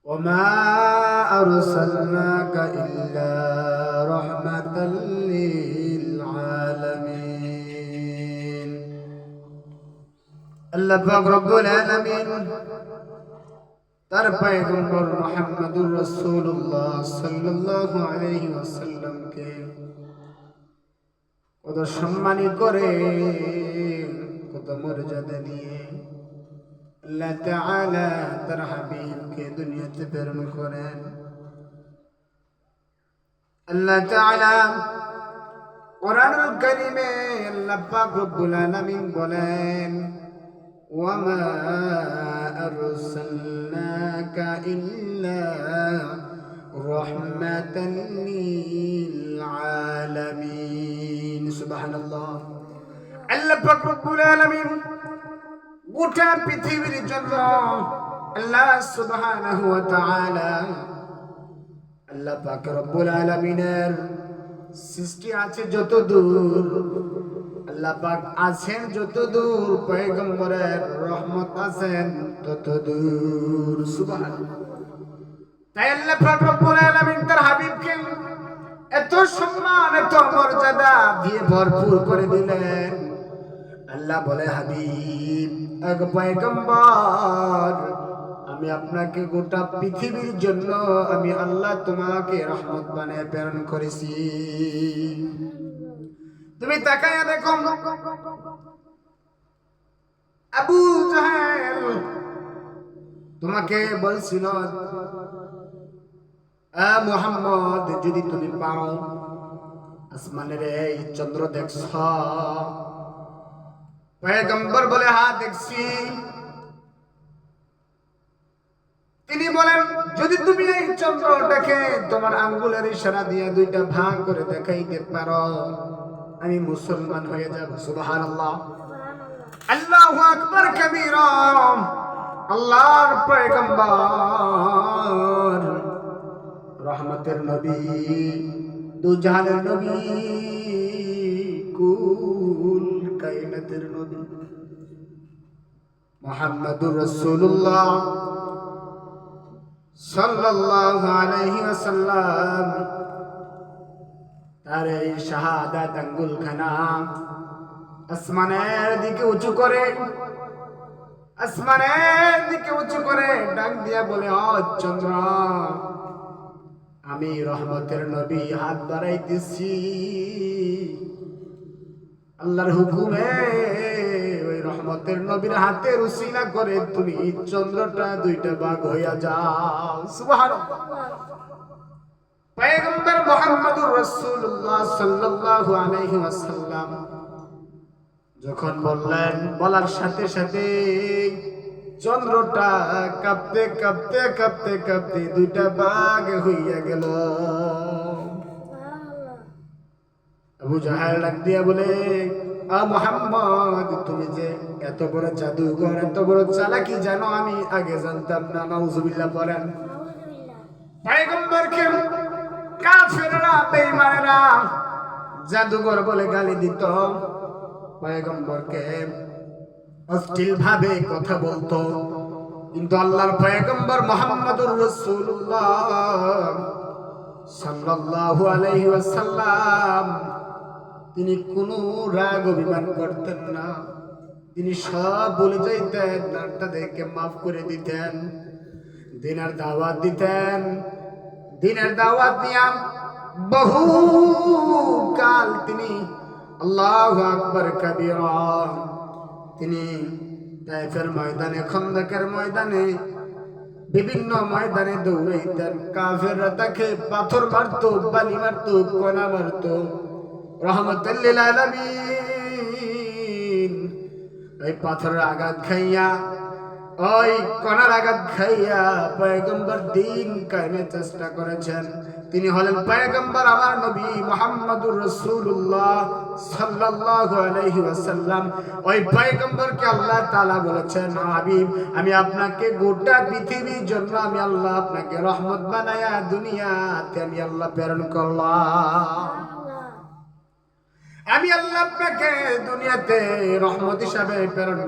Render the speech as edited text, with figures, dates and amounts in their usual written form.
وما أرسلناك إلا رحمة للعالمين আল্লাহ পাক রব্বুল আলামিন তার পয়গম্বর মুহাম্মদুর রাসূলুল্লাহ সাল্লাল্লাহু আলাইহি ওয়াসাল্লামকে কত সম্মানিত করে কত মর্যাদা দিয়ে আল্লাহ তাআলা তার হাবিবকে দুনিয়াতে প্রেরণ করেন। আল্লাহ তাআলা কোরআনুল কারীমে আল্লাহ পাক রব্বুল আলামিন বলেন, ওয়ামা আরসালনাকা ইল্লা রাহমাতাল লিল আলামিন। সুবহানাল্লাহ। আল্লাহ পাক রব্বুল আলামিন গোটা পৃথিবীর জন্য আল্লাহ সুবহানাহু ওয়া তাআলা আল্লাহ পাক রব্বুল আলামিনের সৃষ্টি আছে যত দূর, আল্লাহ পাক আছেন যত দূর, পয়গম্বরের রহমত আছেন তত দূর। সুবহানাল্লাহ। তাই আল্লাহ পাক রব্বুল আলামিন তার হাবিবকে এত সম্মান এত মর্যাদা দিয়ে ভরপুর করে দিলেন। আল্লাহ বলে, হাবিব এক পয়গম্বর, আমি আপনাকে গোটা পৃথিবীর জন্য আমি আল্লাহ তোমাকে রহমত বানিয়ে প্রেরণ করেছি। তুমি তাকায়া দেখো, আবু জাহেল তোমাকে বলছিল, মুহাম্মদ যদি তুমি পাও আসমানের এই চন্দ্র দেখছ? পয়গম্বর বলে, হ্যাঁ দেখছি। তিনি বলেন, যদি তুমি এই চন্দ্রটাকে তোমার আঙ্গুলের ইশারা দিয়ে দুইটা ভাগ করে দেখাইতে পারো, আমি মুসলমান হয়ে যাব। সুবহানাল্লাহ। আল্লাহু আকবার কবীরা। আল্লাহর পয়গম্বর, রহমতের নবী, দুজাহানের নবী, কুল কায়নাতের নবী মুহাম্মদুর রাসূলুল্লাহ সাল্লাল্লাহু আলাইহি ওয়াসাল্লাম তার এই শাহাদাত আঙ্গুলখানা আসমানের দিকে উঁচু করে, আসমানের দিকে উঁচু করে ডাক দিয়া বলে, ও চন্দ্র, আমি রহমতের নবী হাত বাড়াইতেছি, আল্লাহর হুকুমে ওই রহমতের নবীর হাতের উসিলা করে তুমি চন্দ্রটা দুইটা ভাগ হইয়া যাও। সুবহানাল্লাহ। পয়গম্বর মুহাম্মদুর রাসূলুল্লাহ সাল্লাল্লাহু আলাইহি ওয়াসাল্লাম যখন বললেন, বলার সাথে সাথে চন্দ্রটা কাঁপতে কাঁপতে কাঁপতে কাঁপতে দুইটা ভাগ হইয়া গেল। আবু জাহেল ডাক দিয়া বলে, মুহাম্মদ, তুমি যে এত বড় জাদুঘর, এত বড় চালাকি জানো, আমি আগে জানতাম না। নাউজুবিল্লাহ পড়েন। পয়গম্বরকে কাফেররা, বেঈমানেরা জাদুঘর বলে গালি দিত, পয়গম্বরকে অশ্লীল ভাবে কথা বলতো। কিন্তু আল্লাহর পয়গম্বর মুহাম্মদুর রাসূলুল্লাহ সাল্লাল্লাহু আলাইহি ওয়াসাল্লাম তিনি কোনো রাগ অভিমান করতেন না। তিনি সব বলে যাইতেন, তাদেরকে মাফ করে দিতেন, দিনের দাওয়াত দিতেন। দিনের দাওয়াত দিয়া বহু কাল তিনি, আল্লাহু আকবার কবীরা, তিনি তায়েফের ময়দানে, খন্দকের ময়দানে, বিভিন্ন ময়দানে দৌড়াইতেন। কাফেররা তাকে পাথর মারতো, বালি মারতো, কণা মারতো। রহমাতুল লিল আলামিন ওই পাথরের আঘাত খাইয়া, ওই কণার আঘাত খাইয়া পয়গম্বর দিন কায়েমের চেষ্টা করেছেন। তিনি হলেন পয়গম্বর, আমার নবী মুহাম্মদুর রাসূলুল্লাহ সাল্লাল্লাহু আলাইহি ওয়াসাল্লাম। ওই পয়গম্বরকে আল্লাহ তাআলা বলেছেন, হাবিব, আমি আপনাকে গোটা পৃথিবীর জন্য আমি আল্লাহ আপনাকে রহমত বানায়া দুনিয়াতে আমি আল্লাহ প্রেরণ করলাম। আমি আল্লাহ আপনাকে দুনিয়াতে রহমত হিসাবে প্রেরণ